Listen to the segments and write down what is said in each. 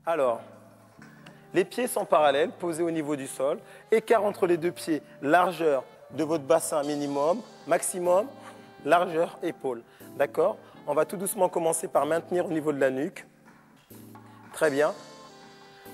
Alors, les pieds sont parallèles, posés au niveau du sol. Écart entre les deux pieds, largeur de votre bassin minimum, maximum, largeur épaule. D'accord? On va tout doucement commencer par maintenir au niveau de la nuque. Très bien.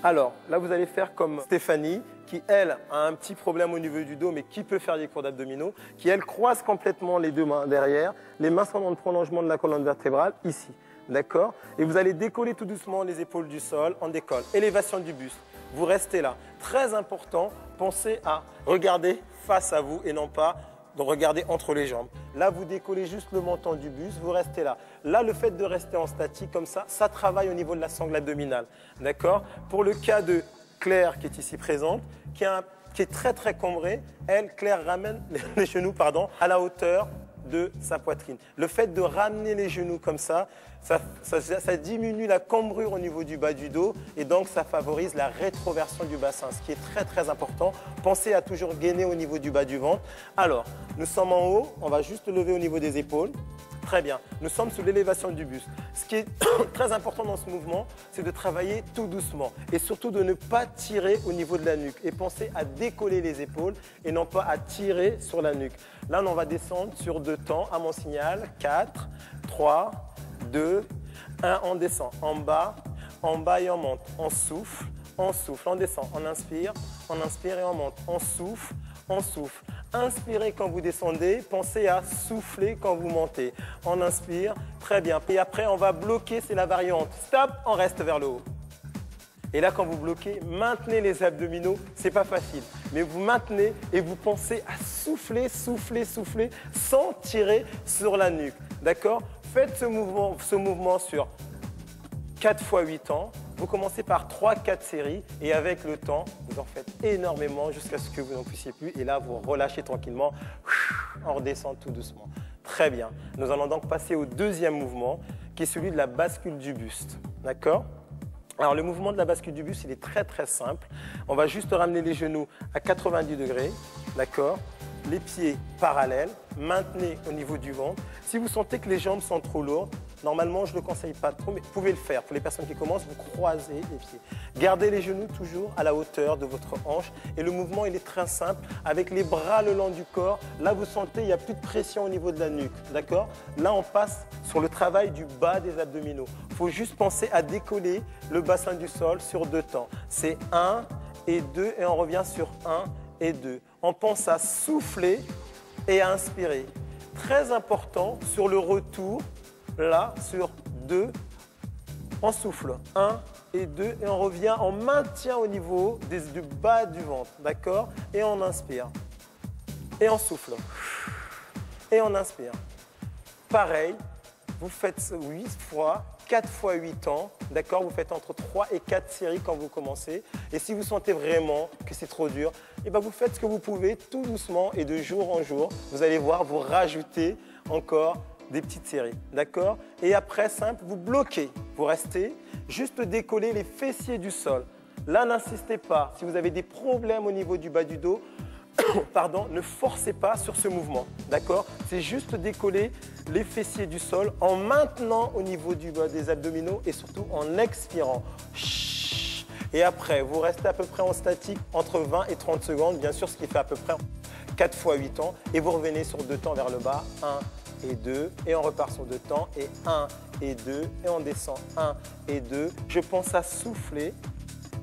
Alors, là, vous allez faire comme Stéphanie, qui, elle, a un petit problème au niveau du dos, mais qui peut faire des cours d'abdominaux, qui, elle, croise complètement les deux mains derrière. Les mains sont dans le prolongement de la colonne vertébrale, ici. D'accord? Et vous allez décoller tout doucement les épaules du sol, on décolle. Élévation du buste. Vous restez là. Très important, pensez à regarder face à vous et non pas de regarder entre les jambes. Là, vous décollez juste le menton du buste, vous restez là. Là, le fait de rester en statique comme ça, ça travaille au niveau de la sangle abdominale. D'accord? Pour le cas de Claire, qui est ici présente, qui est très très cambrée, elle, Claire, ramène les genoux à la hauteur de sa poitrine. Le fait de ramener les genoux comme ça diminue la cambrure au niveau du bas du dos et donc ça favorise la rétroversion du bassin, ce qui est très très important. Pensez à toujours gainer au niveau du bas du ventre. Alors, nous sommes en haut, on va juste lever au niveau des épaules. Très bien, nous sommes sous l'élévation du buste. Ce qui est très important dans ce mouvement, c'est de travailler tout doucement et surtout de ne pas tirer au niveau de la nuque et pensez à décoller les épaules et non pas à tirer sur la nuque. Là, on va descendre sur 2 temps à mon signal. 4, 3, 2, 1, on descend. En bas et on monte. On souffle, on descend. On inspire et on monte. On souffle. Inspirez quand vous descendez, pensez à souffler quand vous montez. On inspire, très bien. Et après, on va bloquer, c'est la variante. Stop, on reste vers le haut. Et là, quand vous bloquez, maintenez les abdominaux. C'est pas facile, mais vous maintenez et vous pensez à souffler sans tirer sur la nuque. D'accord? Faites ce mouvement sur 4 fois 8 ans. Vous commencez par 3-4 séries et avec le temps, vous en faites énormément jusqu'à ce que vous n'en puissiez plus. Et là, vous relâchez tranquillement, on redescend tout doucement. Très bien. Nous allons donc passer au deuxième mouvement qui est celui de la bascule du buste. D'accord? Alors, le mouvement de la bascule du buste, il est très très simple. On va juste ramener les genoux à 90 degrés. D'accord? Les pieds parallèles, maintenez au niveau du ventre. Si vous sentez que les jambes sont trop lourdes, normalement je ne le conseille pas trop, mais vous pouvez le faire. Pour les personnes qui commencent, vous croisez les pieds. Gardez les genoux toujours à la hauteur de votre hanche. Et le mouvement, il est très simple. Avec les bras le long du corps, là vous sentez, il n'y a plus de pression au niveau de la nuque. D'accord? Là, on passe sur le travail du bas des abdominaux. Il faut juste penser à décoller le bassin du sol sur 2 temps. C'est 1 et 2 et on revient sur 1 et 2. On pense à souffler et à inspirer. Très important sur le retour, là, sur 2, on souffle 1 et 2 et on revient, on maintient au niveau du bas du ventre, d'accord? Et on inspire. Et on souffle. Et on inspire. Pareil, vous faites 8 fois, 4 fois 8 ans, d'accord? Vous faites entre 3 et 4 séries quand vous commencez. Et si vous sentez vraiment que c'est trop dur, eh bien vous faites ce que vous pouvez tout doucement et de jour en jour. Vous allez voir, vous rajoutez encore des petites séries, d'accord? Et après, simple, vous bloquez. Vous restez, juste décoller les fessiers du sol. Là, n'insistez pas. Si vous avez des problèmes au niveau du bas du dos, pardon, ne forcez pas sur ce mouvement, d'accord? C'est juste décoller les fessiers du sol en maintenant au niveau du bas des abdominaux et surtout en expirant. Et après, vous restez à peu près en statique entre 20 et 30 secondes, bien sûr, ce qui fait à peu près 4 fois 8 ans. Et vous revenez sur 2 temps vers le bas, 1 et 2, et on repart sur 2 temps, et 1 et 2, et on descend 1 et 2. Je pense à souffler,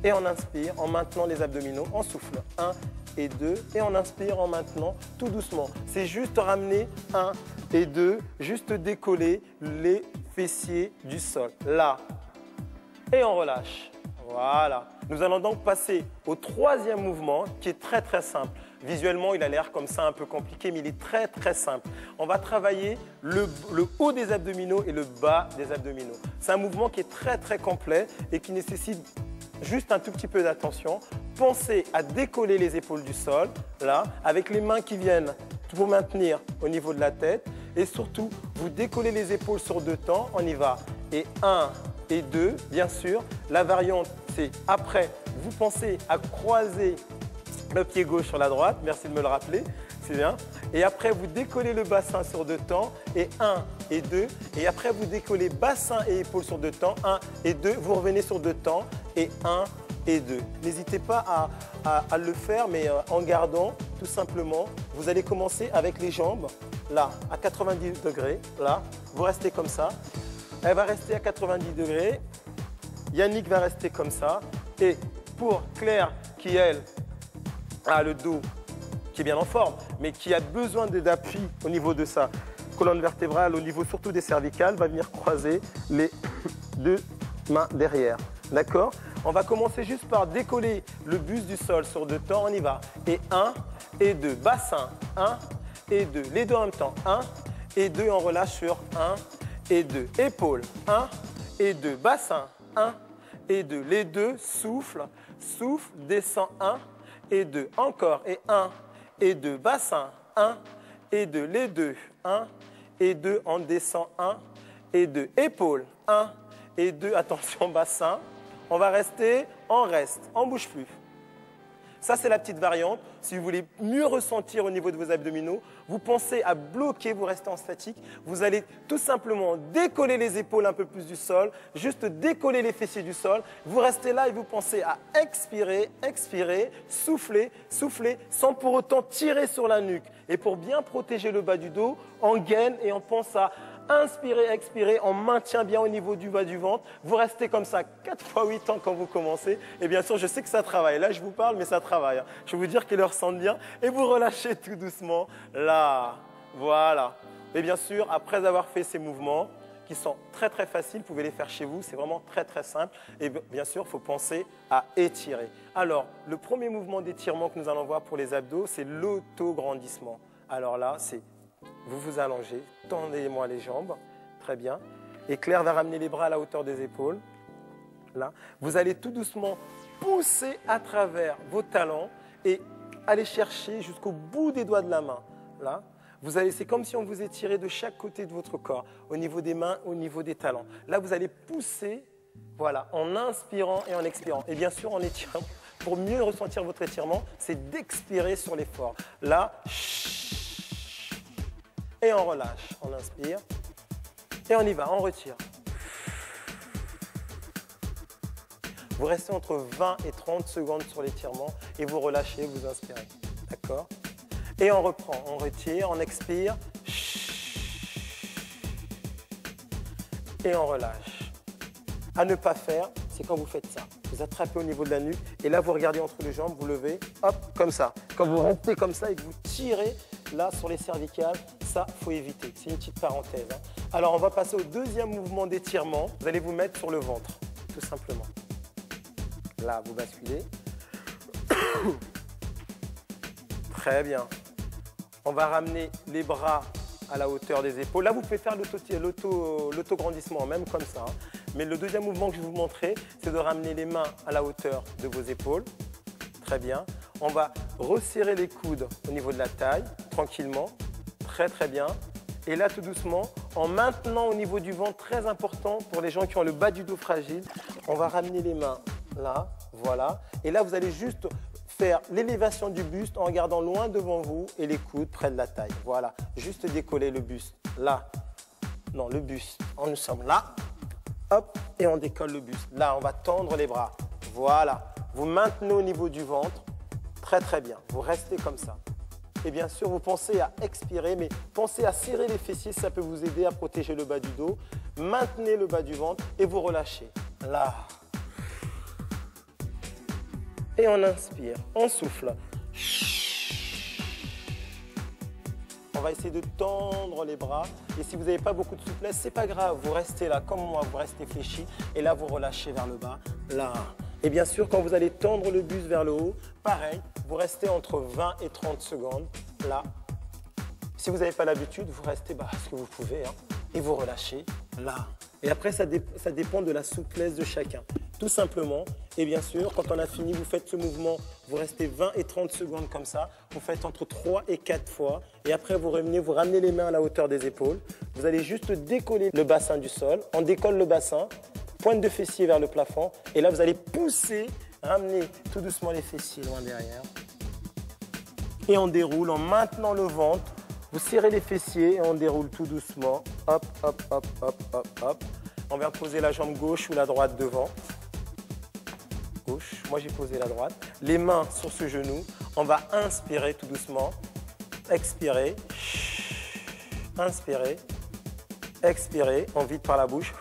et on inspire en maintenant les abdominaux, on souffle 1 et 2, et on inspire en maintenant tout doucement. C'est juste ramener 1 et 2, juste décoller les fessiers du sol, là, et on relâche. Voilà. Nous allons donc passer au troisième mouvement qui est très très simple. Visuellement, il a l'air comme ça un peu compliqué, mais il est très très simple. On va travailler le haut des abdominaux et le bas des abdominaux. C'est un mouvement qui est très très complet et qui nécessite juste un tout petit peu d'attention. Pensez à décoller les épaules du sol, là, avec les mains qui viennent pour maintenir au niveau de la tête. Et surtout, vous décollez les épaules sur 2 temps, on y va. Et 1 et 2, bien sûr. La variante, c'est après, vous pensez à croiser le pied gauche sur la droite, merci de me le rappeler, c'est bien. Et après, vous décollez le bassin sur 2 temps, et 1 et 2. Et après, vous décollez bassin et épaules sur 2 temps, 1 et 2. Vous revenez sur 2 temps, et 1 et 2. N'hésitez pas à le faire, mais en gardant tout simplement. Vous allez commencer avec les jambes, là, à 90 degrés. Là, vous restez comme ça. Elle va rester à 90 degrés. Yannick va rester comme ça. Et pour Claire, qui elle a le dos qui est bien en forme, mais qui a besoin d'appui au niveau de sa colonne vertébrale, au niveau surtout des cervicales, va venir croiser les deux mains derrière. D'accord? On va commencer juste par décoller le buste du sol sur 2 temps. On y va. Et 1 et 2. Bassin. 1 et 2. Les deux en même temps. 1 et 2. On relâche sur 1 et 2. Épaules. 1 et 2. Bassin. 1 et 2. Les deux. Souffle. Souffle. Descend. 1 et 2. Encore. Et 1 et 2. Bassin. 1 et 2. Les deux. 1 et 2. On descend. 1 et 2. Épaules. 1 et 2. Attention, bassin. On va rester, on reste, on ne bouge plus. Ça, c'est la petite variante. Si vous voulez mieux ressentir au niveau de vos abdominaux, vous pensez à bloquer, vous restez en statique. Vous allez tout simplement décoller les épaules un peu plus du sol, juste décoller les fessiers du sol. Vous restez là et vous pensez à expirer, expirer, souffler, souffler, sans pour autant tirer sur la nuque. Et pour bien protéger le bas du dos, on gaine et on pense à inspirer, expirer, on maintient bien au niveau du bas du ventre. Vous restez comme ça 4 fois 8 ans quand vous commencez. Et bien sûr, je sais que ça travaille. Là, je vous parle, mais ça travaille. Je vais vous dire qu'ils le ressentent bien. Et vous relâchez tout doucement. Là, voilà. Et bien sûr, après avoir fait ces mouvements, qui sont très très faciles, vous pouvez les faire chez vous. C'est vraiment très très simple. Et bien sûr, il faut penser à étirer. Alors, le premier mouvement d'étirement que nous allons voir pour les abdos, c'est l'autograndissement. Alors là, c'est... Vous vous allongez, tendez-moi les jambes, très bien. Et Claire va ramener les bras à la hauteur des épaules. Là, vous allez tout doucement pousser à travers vos talons et aller chercher jusqu'au bout des doigts de la main. Là, c'est comme si on vous étirait de chaque côté de votre corps, au niveau des mains, au niveau des talons. Là, vous allez pousser, voilà, en inspirant et en expirant. Et bien sûr, en étirant. Pour mieux ressentir votre étirement, c'est d'expirer sur l'effort. Là, et on relâche, on inspire, et on y va, on retire. Vous restez entre 20 et 30 secondes sur l'étirement, et vous relâchez, vous inspirez, d'accord? Et on reprend, on retire, on expire, et on relâche. À ne pas faire, c'est quand vous faites ça. Vous attrapez au niveau de la nuque, et là vous regardez entre les jambes, vous levez, hop, comme ça. Quand vous restez comme ça et que vous tirez, là, sur les cervicales, ça, il faut éviter. C'est une petite parenthèse. Hein. Alors, on va passer au deuxième mouvement d'étirement. Vous allez vous mettre sur le ventre, tout simplement. Là, vous basculez. Très bien. On va ramener les bras à la hauteur des épaules. Là, vous pouvez faire l'autograndissement, même comme ça. Hein. Mais le deuxième mouvement que je vais vous montrer, c'est de ramener les mains à la hauteur de vos épaules. Très bien. On va resserrer les coudes au niveau de la taille, tranquillement, très très bien. Et là, tout doucement, en maintenant au niveau du ventre, très important pour les gens qui ont le bas du dos fragile, on va ramener les mains là, voilà. Et là, vous allez juste faire l'élévation du buste en regardant loin devant vous et les coudes près de la taille. Voilà, juste décoller le buste, là. Non, le buste, nous sommes là, hop, et on décolle le buste. Là, on va tendre les bras, voilà. Vous maintenez au niveau du ventre. Très très bien, vous restez comme ça. Et bien sûr, vous pensez à expirer, mais pensez à serrer les fessiers, ça peut vous aider à protéger le bas du dos. Maintenez le bas du ventre et vous relâchez. Là. Et on inspire, on souffle. On va essayer de tendre les bras. Et si vous n'avez pas beaucoup de souplesse, c'est pas grave, vous restez là comme moi, vous restez fléchi. Et là, vous relâchez vers le bas. Là. Et bien sûr, quand vous allez tendre le buste vers le haut, pareil, vous restez entre 20 et 30 secondes, là. Si vous n'avez pas l'habitude, vous restez ce que vous pouvez, hein, et vous relâchez, là. Et après, ça dépend de la souplesse de chacun, tout simplement. Et bien sûr, quand on a fini, vous faites ce mouvement, vous restez 20 et 30 secondes comme ça, vous faites entre 3 et 4 fois, et après vous revenez, vous ramenez les mains à la hauteur des épaules, vous allez juste décoller le bassin du sol, on décolle le bassin, pointe de fessier vers le plafond. Et là, vous allez pousser, ramener tout doucement les fessiers loin derrière. Et on déroule en maintenant le ventre. Vous serrez les fessiers et on déroule tout doucement. Hop, hop, hop, hop, hop, hop. On vient poser la jambe gauche ou la droite devant. gauche, moi j'ai posé la droite. Les mains sur ce genou, on va inspirer tout doucement, expirer, inspirer, expirer, on vide par la bouche,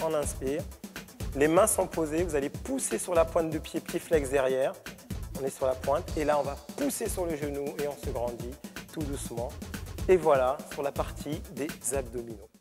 on inspire. Les mains sont posées, vous allez pousser sur la pointe de pied, pied flex derrière. On est sur la pointe et là on va pousser sur le genou et on se grandit tout doucement. Et voilà sur la partie des abdominaux.